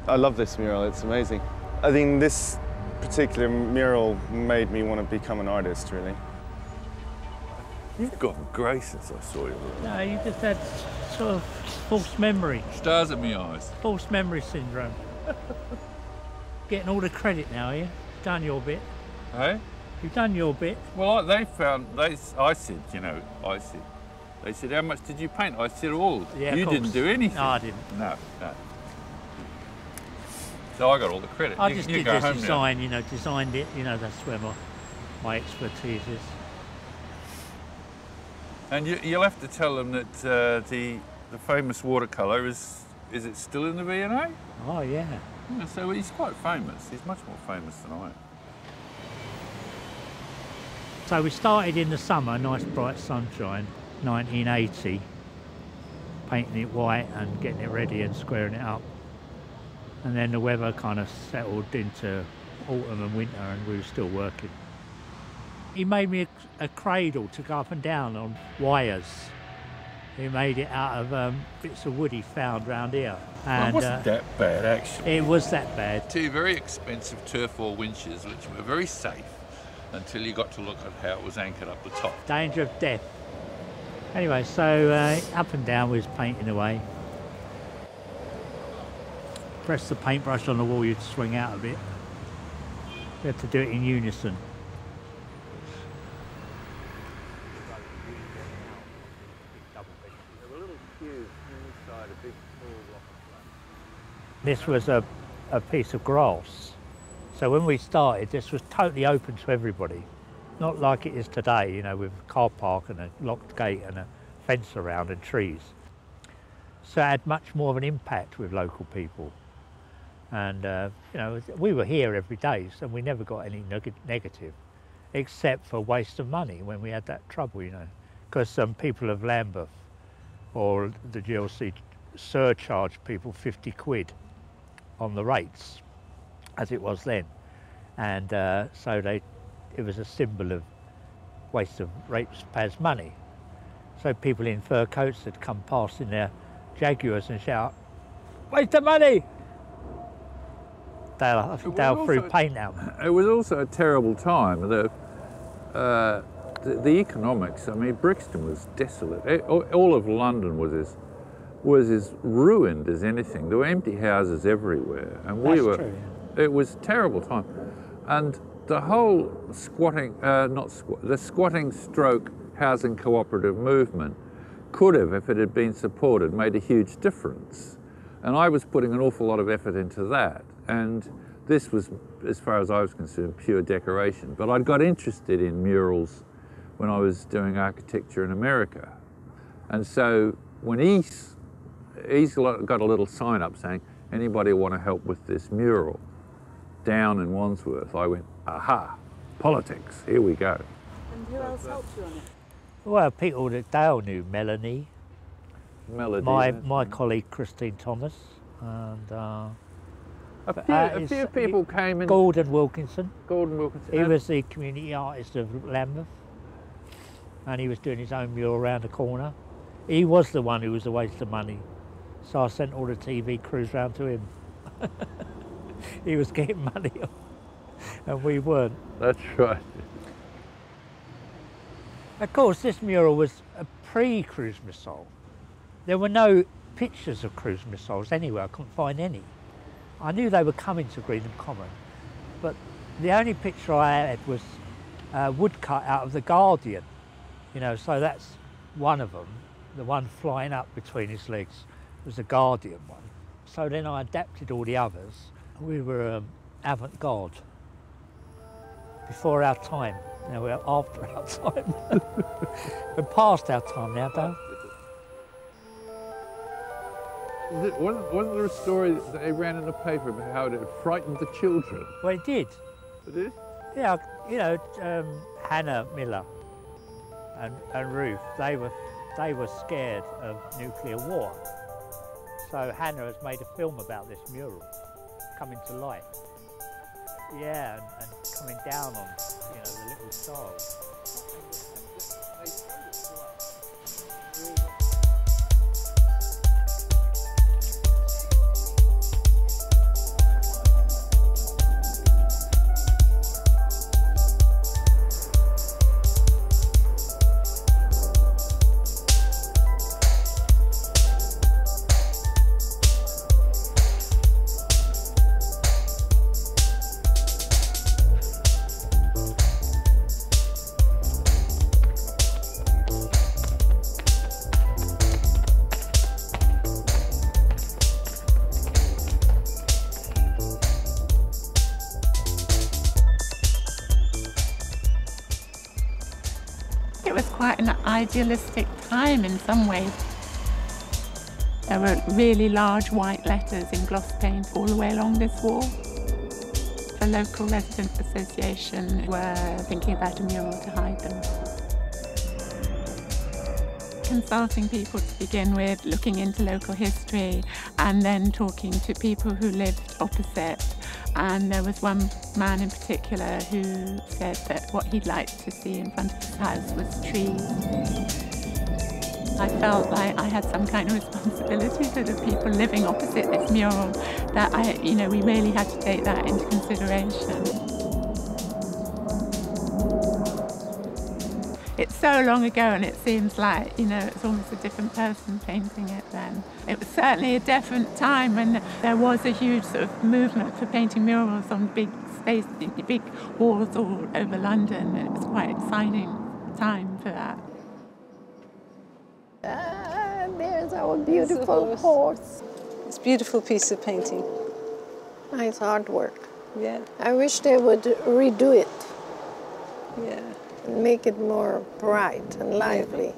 I love this mural, it's amazing. I think this particular mural made me want to become an artist, really. You've got grey since I saw you. No, you just had sort of false memory. Stars in my eyes. False memory syndrome. Getting all the credit now, you? Done your bit. Hey? You've done your bit. Well, I said, they said, how much did you paint? I said, all. Yeah, you didn't do anything. No, I didn't. No. So I got all the credit. I just did this design, now. Designed it, that's where my expertise is. And you'll have to tell them that the famous watercolour is it still in the V&A? Oh, yeah. So he's quite famous. He's much more famous than I am. So we started in the summer, nice bright sunshine, 1980, painting it white and getting it ready and squaring it up. And then the weather kind of settled into autumn and winter and we were still working. He made me a cradle to go up and down on wires. He made it out of bits of wood he found round here. And, well, it wasn't that bad, actually. It was that bad. Two very expensive turf wall winches, which were very safe until you got to look at how it was anchored up the top. Danger of death. Anyway, so up and down we was painting away. Press the paintbrush on the wall, you'd swing out a bit. You had to do it in unison. This was a piece of grass. So when we started, this was totally open to everybody. Not like it is today, with a car park and a locked gate and a fence around and trees. So it had much more of an impact with local people. And, we were here every day, so we never got any negative, except for waste of money when we had that trouble, because some people of Lambeth or the GLC surcharged people 50 quid on the rates, as it was then. And so it was a symbol of waste of ratepayers' money. So people in fur coats had come past in their Jaguars and shout, "Waste of money!" They'll threw paint out. It was also a terrible time. The economics, Brixton was desolate. All of London was as ruined as anything. There were empty houses everywhere. And True, yeah. It was a terrible time. And the whole the squatting stroke housing cooperative movement could have, if it had been supported, made a huge difference. And I was putting an awful lot of effort into that. And this was, as far as I was concerned, pure decoration. But I got interested in murals when I was doing architecture in America. And so when he's got a little sign up saying, "Anybody want to help with this mural?" down in Wandsworth, I went, aha, politics, here we go. And who else helped you on it? Well, people that Dale knew, Melanie, my colleague Christine Thomas, and a few people came in. Gordon Wilkinson. He And was the community artist of Lambeth, and he was doing his own mural around the corner. He was the one who was a waste of money, so I sent all the TV crews round to him. He was getting money, and we weren't. That's right. Of course, this mural was a pre-cruise missile. There were no pictures of cruise missiles anywhere. I couldn't find any. I knew they were coming to Greenham Common, but the only picture I had was woodcut out of The Guardian. So that's one of them. The one flying up between his legs was the Guardian one. So then I adapted all the others. We were avant-garde, before our time. Now we're after our time. We're past our time now, Dale. Wasn't there a story that they ran in the paper about how it had frightened the children? Well, it did. It did? Yeah, Hannah Miller and Ruth, they were scared of nuclear war. So Hannah has made a film about this mural coming to life. Yeah, and coming down on, the little stars. was quite an idealistic time in some ways. There were really large white letters in gloss paint all the way along this wall. The local resident association were thinking about a mural to hide them. Consulting people to begin with, looking into local history, and then talking to people who lived opposite. And there was one man in particular who said that what he'd like to see in front of his house was trees. I felt like I had some kind of responsibility to the people living opposite this mural, that we really had to take that into consideration. It's so long ago, and it seems like, it's almost a different person painting it then. It was certainly a different time when there was a huge sort of movement for painting murals on big space, big walls all over London, and it was quite an exciting time for that. There's our beautiful horse. It's a beautiful piece of painting. Nice artwork. Yeah. I wish they would redo it. Yeah. And make it more bright and lively.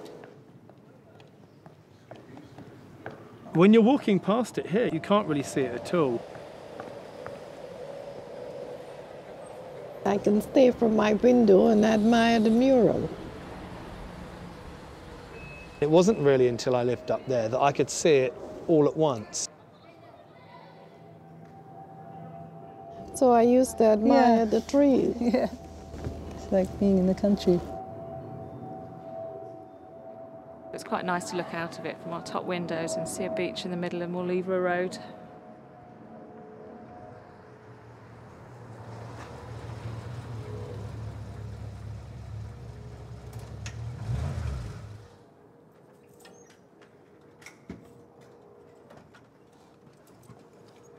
When you're walking past it here, you can't really see it at all. I can stay from my window and admire the mural. It wasn't really until I lived up there that I could see it all at once. So I used to admire the trees. Yeah. It's like being in the country. It's quite nice to look out of it from our top windows and see a beach in the middle of Mural Road.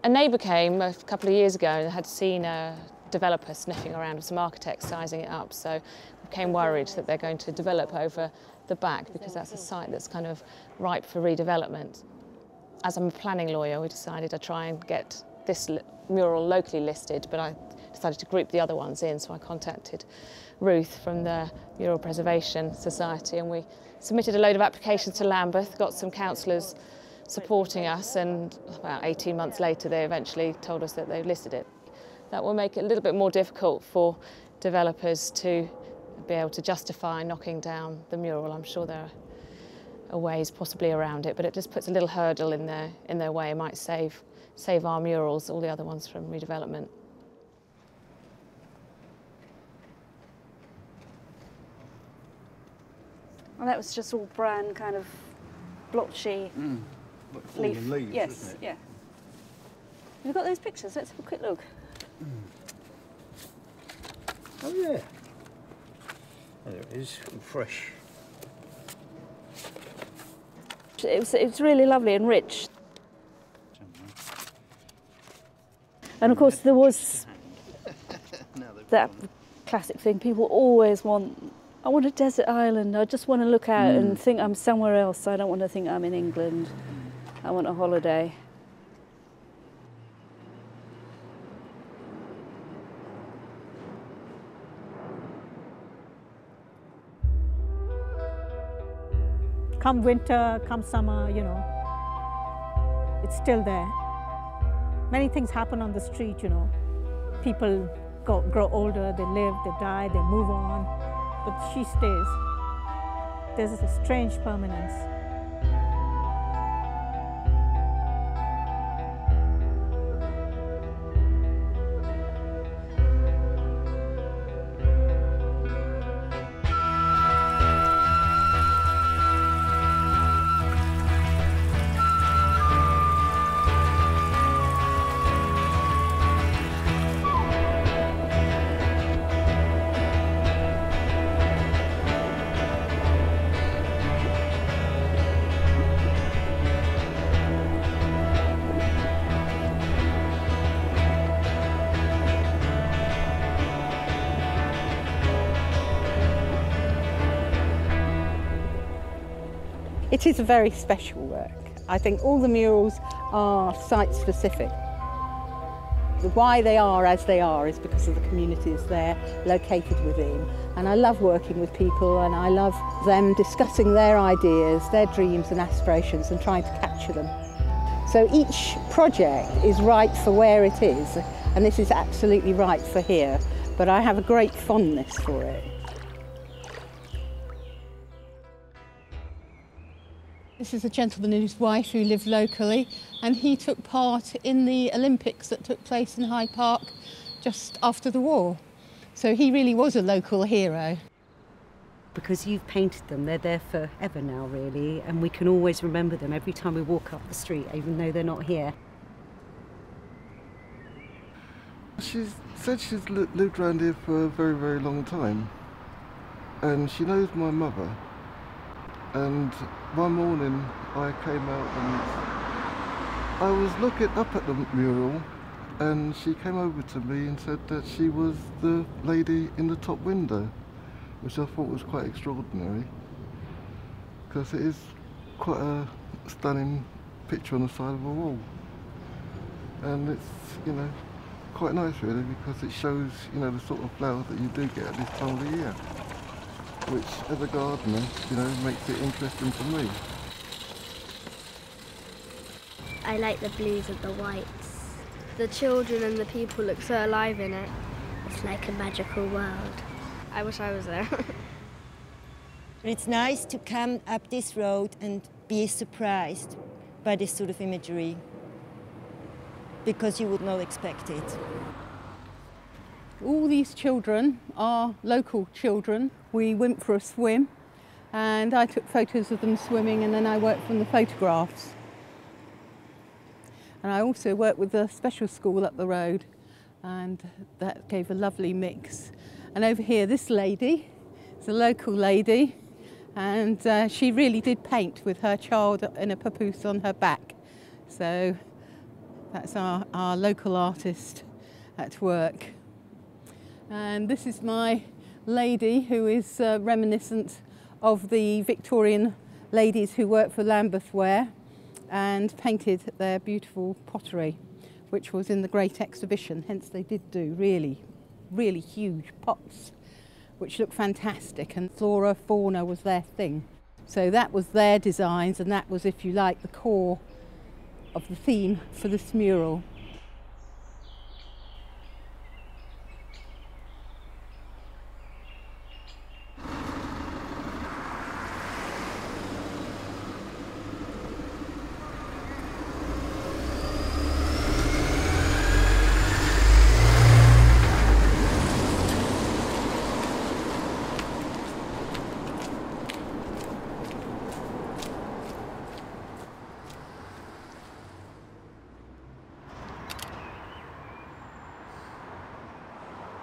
A neighbour came a couple of years ago and had seen a developer sniffing around with some architects sizing it up, so we became worried that they're going to develop over the back because that's a site that's kind of ripe for redevelopment. As I'm a planning lawyer, we decided I'd try and get this mural locally listed, but I decided to group the other ones in, so I contacted Ruth from the Mural Preservation Society, and we submitted a load of applications to Lambeth, got some councillors supporting us, and about 18 months later they eventually told us that they've listed it. That will make it a little bit more difficult for developers to be able to justify knocking down the mural. I'm sure there are ways possibly around it, but it just puts a little hurdle in their way. It might save our murals, all the other ones, from redevelopment. Well, that was just all brown, kind of blotchy leaf. Leaves, yes, isn't it? yeah. Have you got those pictures? Let's have a quick look. Oh yeah. There it is, fresh. It's really lovely and rich. And of course there was that classic thing, people always want, I want a desert island, I just want to look out and think I'm somewhere else, I don't want to think I'm in England, I want a holiday. Come winter, come summer, you know, it's still there. Many things happen on the street, you know. People grow older, they live, they die, they move on, but she stays. There's a strange permanence. It is a very special work. I think all the murals are site-specific. Why they are as they are is because of the communities they're located within. And I love working with people, and I love them discussing their ideas, their dreams and aspirations, and trying to capture them. So each project is right for where it is, and this is absolutely right for here, but I have a great fondness for it. This is a gentleman and his wife who live locally, and he took part in the Olympics that took place in Hyde Park just after the war. So he really was a local hero. Because you've painted them, they're there forever now, really, and we can always remember them every time we walk up the street, even though they're not here. She said she's lived around here for a very, very long time, and she knows my mother. And one morning I came out and I was looking up at the mural, and she came over to me and said that she was the lady in the top window, which I thought was quite extraordinary, because it is quite a stunning picture on the side of a wall. And it's, you know, quite nice really, because it shows, you know, the sort of flowers that you do get at this time of the year, which as a gardener, you know, makes it interesting for me. I like the blues and the whites. The children and the people look so alive in it. It's like a magical world. I wish I was there. It's nice to come up this road and be surprised by this sort of imagery, because you would not expect it. All these children are local children. We went for a swim, and I took photos of them swimming, and then I worked from the photographs. And I also worked with a special school up the road, and that gave a lovely mix. And over here, this lady is a local lady, and she really did paint with her child in a papoose on her back. So that's our local artist at work. And this is my lady, who is reminiscent of the Victorian ladies who worked for Lambeth Ware and painted their beautiful pottery, which was in the Great Exhibition. Hence they did do really, really huge pots, which looked fantastic, and flora, fauna was their thing. So that was their designs, and that was, if you like, the core of the theme for this mural.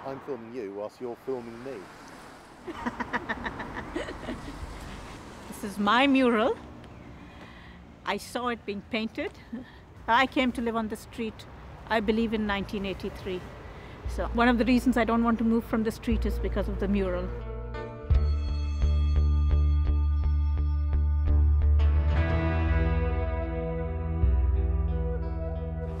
I'm filming you whilst you're filming me. This is my mural. I saw it being painted. I came to live on the street, I believe, in 1983. So one of the reasons I don't want to move from the street is because of the mural.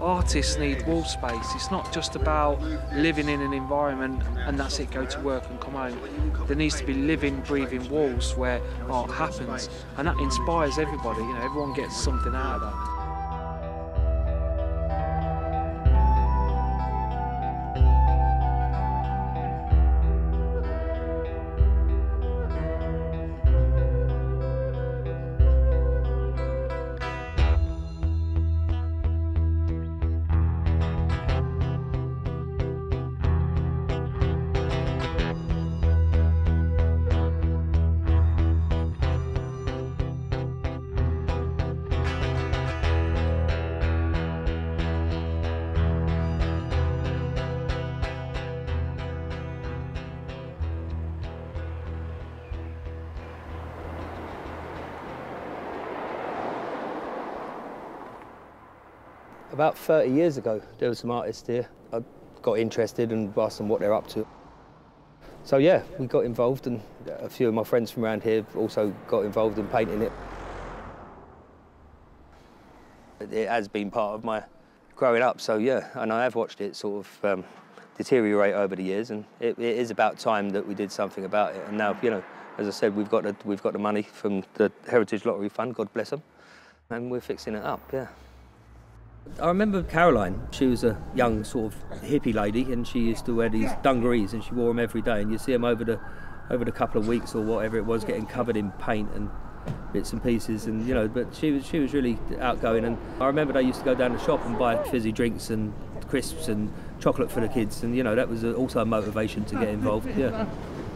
Artists need wall space. It's not just about living in an environment and that's it, go to work and come home. There needs to be living, breathing walls where art happens, and that inspires everybody. You know, everyone gets something out of that. About 30 years ago, there were some artists here. I got interested and asked them what they're up to. So yeah, we got involved, and a few of my friends from around here also got involved in painting it. It has been part of my growing up. So yeah, and I have watched it sort of deteriorate over the years, and it is about time that we did something about it. And now, you know, as I said, we've got the money from the Heritage Lottery Fund, God bless them, and we're fixing it up. Yeah. I remember Caroline. She was a young sort of hippie lady, and she used to wear these dungarees, and she wore them every day. And you see them over the couple of weeks or whatever it was, getting covered in paint and bits and pieces, and you know. But she was really outgoing. And I remember they used to go down the shop and buy fizzy drinks and crisps and chocolate for the kids, and you know, that was also a motivation to get involved. Yeah,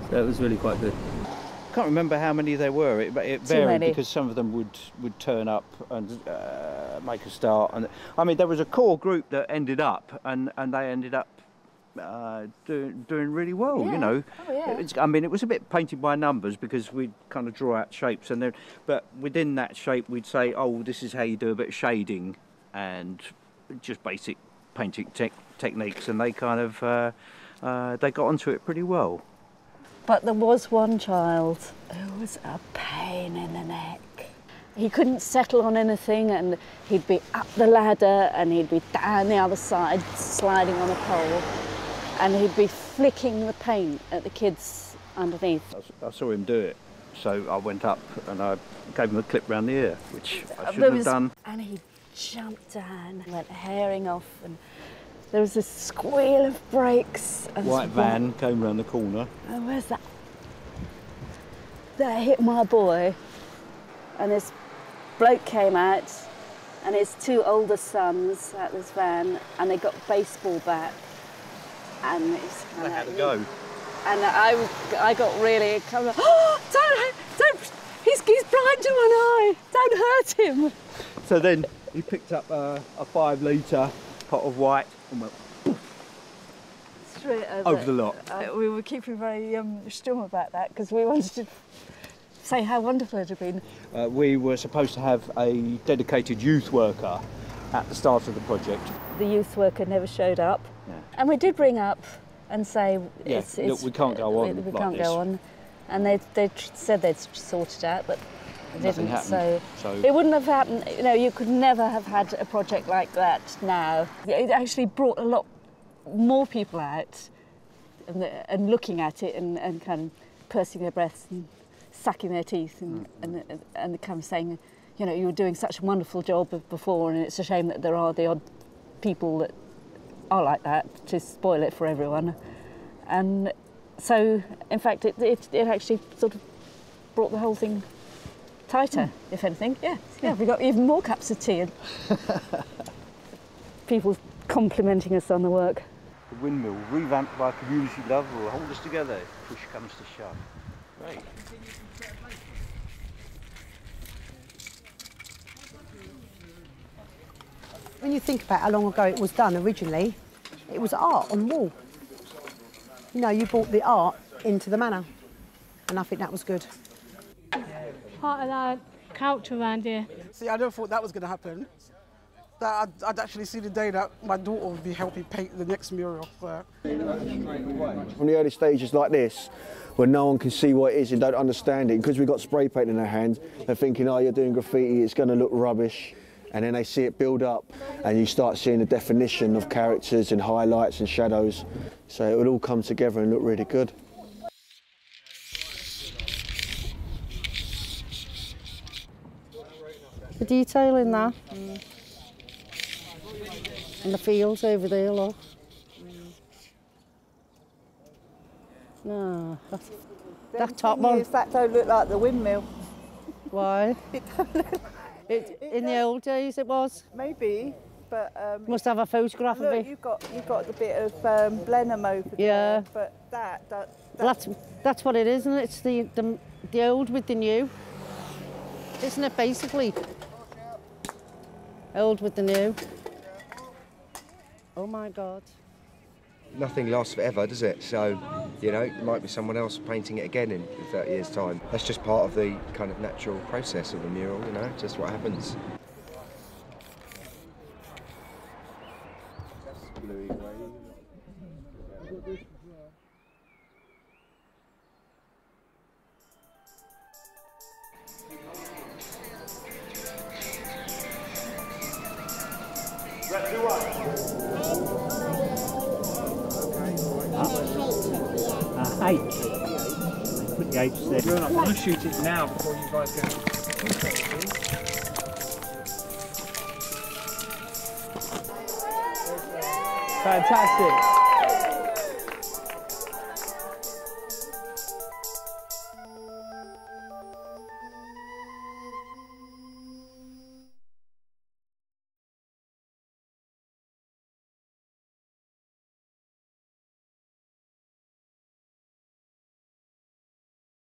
so it was really quite good. I can't remember how many there were. It varied because some of them would turn up and make a start. And I mean, there was a core group that ended up, and they ended up doing really well. Yeah. You know, I mean, it was a bit painted by numbers because we'd kind of draw out shapes, and then, but within that shape, we'd say, oh, this is how you do a bit of shading and just basic painting techniques, and they kind of they got onto it pretty well. But there was one child who was a pain in the neck. He couldn't settle on anything, and he'd be up the ladder and he'd be down the other side sliding on a pole, and he'd be flicking the paint at the kids underneath. I saw him do it, so I went up and I gave him a clip round the ear, which I shouldn't have done. And he jumped down, went herring off, and there was a squeal of brakes. And White van came round the corner. And where's that? That hit my boy, and this bloke came out, and his two older sons at this van, and they got baseball bat, and it's kind They had to go. And I got really kind of, oh, don't, he's blind to one eye, don't hurt him. So then he picked up a 5 litre pot of white and went straight over the lot. We were keeping very stum about that because we wanted to say how wonderful it had been. We were supposed to have a dedicated youth worker at the start of the project. The youth worker never showed up, and we did ring up and say, look, we can't go on. We can't go on, and they said they'd sort it out, but it Nothing didn't. happened. So it wouldn't have happened. You know, you could never have had a project like that now. It actually brought a lot more people out and looking at it and kind of pursing their breaths and sucking their teeth and kind of saying, you know, you were doing such a wonderful job before, and it's a shame that there are the odd people that are like that to spoil it for everyone. And so, in fact, it actually sort of brought the whole thing tighter, if anything. Yeah, we got even more cups of tea and people complimenting us on the work. The windmill, revamped by community love, will hold us together if push comes to shove. Great. When you think about how long ago it was done originally, it was art on the wall. You know, you brought the art into the manor, and I think that was good. Part of our culture around here. See, I never thought that was going to happen. That I'd actually see the day that my daughter would be helping paint the next mural. From the early stages like this, when no one can see what it is and don't understand it, because we've got spray paint in their hands, they're thinking, oh, you're doing graffiti, it's going to look rubbish. And then they see it build up, and you start seeing the definition of characters and highlights and shadows. So it will all come together and look really good. The detail in that. And the fields over there, look. No, that top one. That don't look like the windmill. Why? In the old days it was. Maybe, but must have a photograph look, of it. You've got the bit of Blenheim over there. But that's what it is, isn't it? It's the old with the new, isn't it? Basically, old with the new. Oh my God. Nothing lasts forever, does it? So, you know, it might be someone else painting it again in 30 years' time. That's just part of the kind of natural process of a mural, you know, just what happens. H. Put the H there. You're not going to shoot it now before you guys go. Fantastic.